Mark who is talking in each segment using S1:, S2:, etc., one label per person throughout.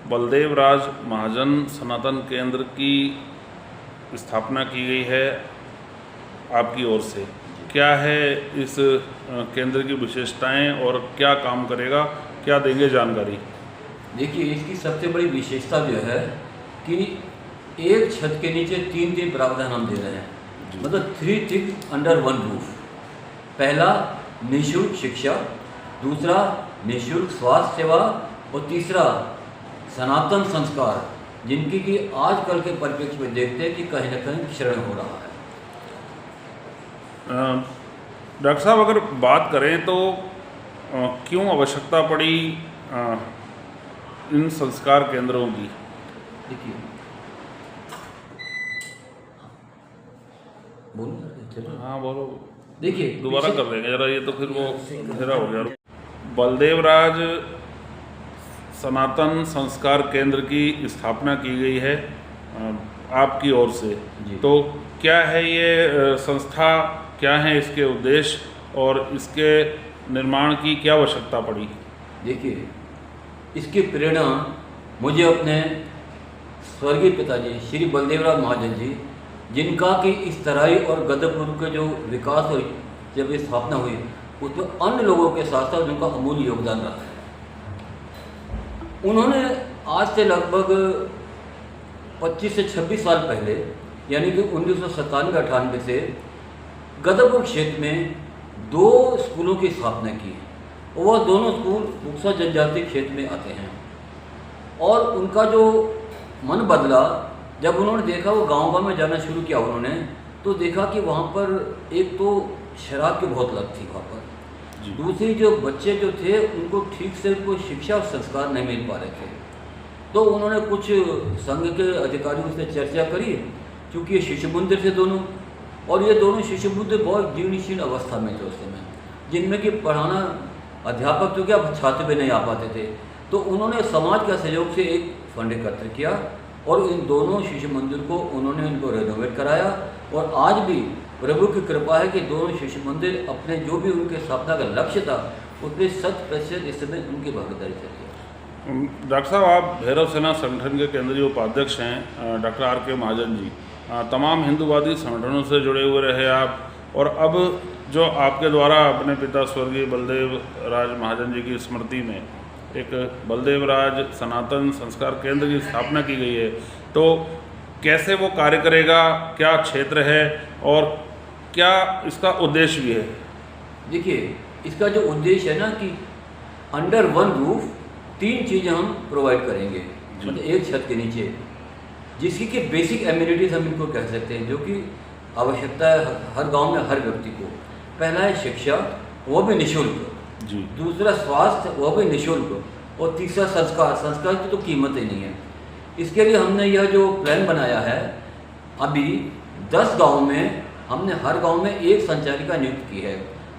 S1: बलदेव राज महाजन सनातन केंद्र की स्थापना की गई है आपकी ओर से। क्या है इस केंद्र की विशेषताएं और क्या काम करेगा, क्या देंगे जानकारी?
S2: देखिए, इसकी सबसे बड़ी विशेषता जो है कि एक छत के नीचे तीन प्रावधान हम दे रहे हैं, मतलब 3 थिंग्स अंडर 1 रूफ। पहला निःशुल्क शिक्षा, दूसरा निःशुल्क स्वास्थ्य सेवा और तीसरा सनातन संस्कार, जिनकी कि आजकल के परिप्रेक्ष्य में देखते हैं कि कहीं न कहीं क्षरण हो रहा है।
S1: डॉक्टर साहब, अगर बात करें तो क्यों आवश्यकता पड़ी इन संस्कार केंद्रों की?
S2: देखिए, बोलो।
S1: हाँ बोलो।
S2: देखिए,
S1: दोबारा कर देंगे जरा, ये तो फिर वो अंधेरा हो गया। बलदेव राज सनातन संस्कार केंद्र की स्थापना की गई है आपकी ओर से, तो क्या है ये संस्था, क्या है इसके उद्देश्य और इसके निर्माण की क्या आवश्यकता पड़ी?
S2: देखिए, इसकी प्रेरणा मुझे अपने स्वर्गीय पिताजी श्री बलदेव राज महाजन जी, जिनका कि इस तराई और गदरपुर के जो विकास हुई, जब ये स्थापना हुई, उसमें अन्य लोगों के साथ साथ उनका अमूल्य योगदान रहा है। उन्होंने आज से लगभग 25 से 26 साल पहले, यानी कि 1997-98 से गदरपुर क्षेत्र में 2 स्कूलों की स्थापना की और वह दोनों स्कूल बुक्सा जनजाति क्षेत्र में आते हैं। और उनका जो मन बदला जब उन्होंने देखा, वो गांव में जाना शुरू किया उन्होंने, तो देखा कि वहाँ पर एक तो शराब की बहुत लत थी वहाँ पर, दूसरी जो बच्चे जो थे उनको ठीक से उनको शिक्षा और संस्कार नहीं मिल पा रहे थे। तो उन्होंने कुछ संघ के अधिकारियों से चर्चा करी, क्योंकि ये शिशु मंदिर थे दोनों, और ये दोनों शिशु मंदिर बहुत जीर्णशीर्ण अवस्था में थे उस समय, जिनमें कि पढ़ाना अध्यापक तो क्या छात्र भी नहीं आ पाते थे। तो उन्होंने समाज के सहयोग से एक फंड एकत्र किया और इन दोनों शिशु मंदिर को उन्होंने इनको रेनोवेट कराया, और आज भी प्रभु की कृपा है कि दोनों शिशु मंदिर अपने जो भी उनके स्थापना का लक्ष्य था उसमें 100% इस समय उनकी भागीदारी चल रही है।
S1: डॉक्टर साहब, आप भैरव सेना संगठन के केंद्रीय उपाध्यक्ष हैं डॉक्टर R.K. महाजन जी। तमाम हिंदूवादी संगठनों से जुड़े हुए रहे आप, और अब जो आपके द्वारा अपने पिता स्वर्गीय बलदेव राज महाजन जी की स्मृति में एक बलदेव राज सनातन संस्कार केंद्र की स्थापना की गई है, तो कैसे वो कार्य करेगा, क्या क्षेत्र है और क्या इसका उद्देश्य भी है?
S2: देखिए, इसका जो उद्देश्य है ना कि अंडर 1 रूफ 3 चीज़ें हम प्रोवाइड करेंगे, मतलब एक छत के नीचे, जिसकी कि बेसिक एम्यूनिटीज़ हम इनको कह सकते हैं, जो कि आवश्यकता है हर गांव में हर व्यक्ति को। पहला है शिक्षा, वो भी निःशुल्क जी। दूसरा स्वास्थ्य, वो भी निःशुल्क, और तीसरा संस्कार की तो कीमत ही नहीं है। इसके लिए हमने यह जो प्लान बनाया है, अभी 10 गाँव में हमने हर गांव में एक संचालिका नियुक्त की है,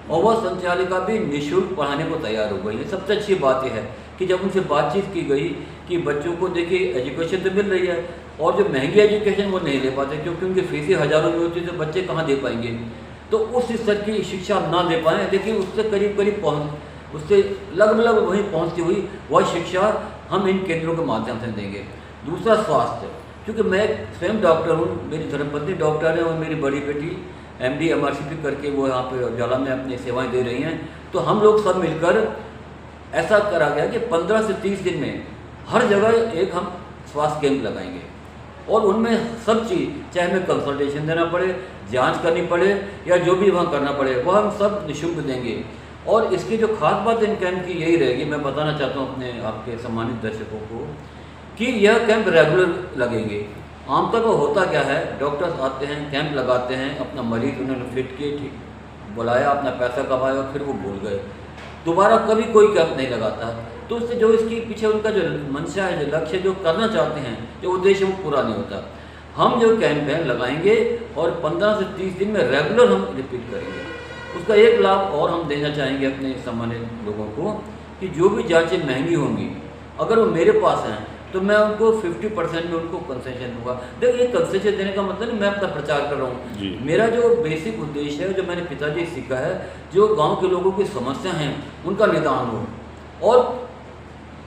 S2: और वह संचालिका भी निःशुल्क पढ़ाने को तैयार हो गई है। सबसे अच्छी बात यह है कि जब उनसे बातचीत की गई कि बच्चों को देखिए एजुकेशन तो मिल रही है, और जो महंगी एजुकेशन वो नहीं ले पाते, क्योंकि उनकी फीसें हज़ारों में होती है, तो बच्चे कहाँ दे पाएंगे। तो उस स्तर की शिक्षा आप ना दे पाएँ, देखिए उससे करीब उससे लगभग वहीं पहुँचती हुई वह शिक्षा हम इन केंद्रों के माध्यम से देंगे। दूसरा स्वास्थ्य, क्योंकि मैं स्वयं डॉक्टर हूँ, मेरी धर्मपत्नी डॉक्टर है और मेरी बड़ी बेटी MD MRCP करके वो यहाँ पे उजाला में अपनी सेवाएं दे रही हैं। तो हम लोग सब मिलकर ऐसा करा गया कि 15 से 30 दिन में हर जगह एक हम स्वास्थ्य केंद्र लगाएंगे, और उनमें सब चीज़, चाहे हमें कंसल्टेशन देना पड़े, जाँच करनी पड़े या जो भी वहाँ करना पड़े, वह हम सब निःशुल्क देंगे। और इसकी जो खास बात इन कैंप की यही रहेगी, मैं बताना चाहता हूँ अपने आपके सम्मानित दर्शकों को, कि यह कैंप रेगुलर लगेंगे। आमतौर पर होता क्या है, डॉक्टर्स आते हैं, कैंप लगाते हैं, अपना मरीज उन्होंने फिट किए, ठीक बुलाया, अपना पैसा कमाया और फिर वो भूल गए, दोबारा कभी कोई कैंप नहीं लगाता। तो उससे जो इसके पीछे उनका जो मंशा है, जो लक्ष्य जो करना चाहते हैं, जो उद्देश्य, वो पूरा नहीं होता। हम जो कैंप है लगाएंगे और 15 से 30 दिन में रेगुलर हम रिपीट करेंगे। उसका एक लाभ और हम देना चाहेंगे अपने सम्मानित लोगों को, कि जो भी जाँचें महंगी होंगी, अगर वो मेरे पास हैं तो मैं उनको 50% में उनको कंसेशन दूंगा। देखिए, कंसेशन देने का मतलब नहीं मैं अपना प्रचार कर रहा हूँ, मेरा जो बेसिक उद्देश्य है, जो मैंने पिताजी सीखा है, जो गांव के लोगों की समस्या हैं उनका निदान हो। और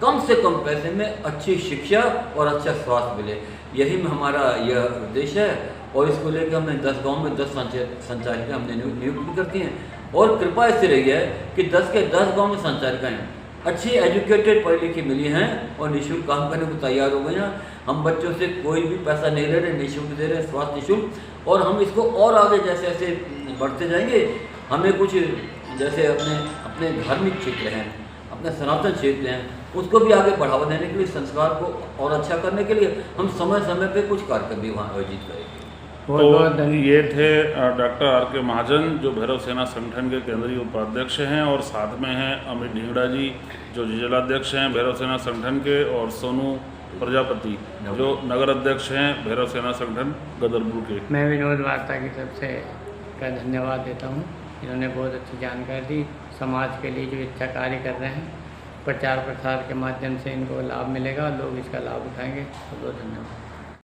S2: कम से कम पैसे में अच्छी शिक्षा और अच्छा स्वास्थ्य मिले। यही में हमारा यह उद्देश्य है और इसको लेकर हमने 10 गाँव में 10 संचालिका हमने नियुक्त करती हैं और कृपा इससे रही है कि 10 के 10 गाँव में संचालिकाएँ अच्छी एजुकेटेड पढ़ी लिखी मिली हैं और निःशुल्क काम करने को तैयार हो गई हैं। हम बच्चों से कोई भी पैसा नहीं ले रहे, निःशुल्क दे रहे हैं, स्वास्थ्य निःशुल्क। और हम इसको और आगे जैसे जैसे बढ़ते जाएंगे, हमें कुछ जैसे अपने धार्मिक क्षेत्र हैं, अपने सनातन क्षेत्र हैं, उसको भी आगे बढ़ावा देने के लिए, संस्कार को और अच्छा करने के लिए हम समय समय पे कुछ कार्यक्रम भी वहाँ आयोजित करेंगे।
S1: तो ये थे डॉक्टर आर के महाजन, जो भैरव सेना संगठन के केंद्रीय उपाध्यक्ष हैं, और साथ में हैं अमित ढींगड़ा जी, जो जिलाध्यक्ष हैं भैरव सेना संगठन के, और सोनू प्रजापति, जो नगर अध्यक्ष हैं भैरव सेना संगठन गदरपुर के।
S3: मैं विनोद वार्ता की तरफ से का धन्यवाद देता हूँ। इन्होंने बहुत अच्छी जानकारी दी। समाज के लिए जो अच्छा कार्य कर रहे हैं, प्रचार प्रसार के माध्यम से इनको लाभ मिलेगा, लोग इसका लाभ उठाएंगे। तो बहुत धन्यवाद।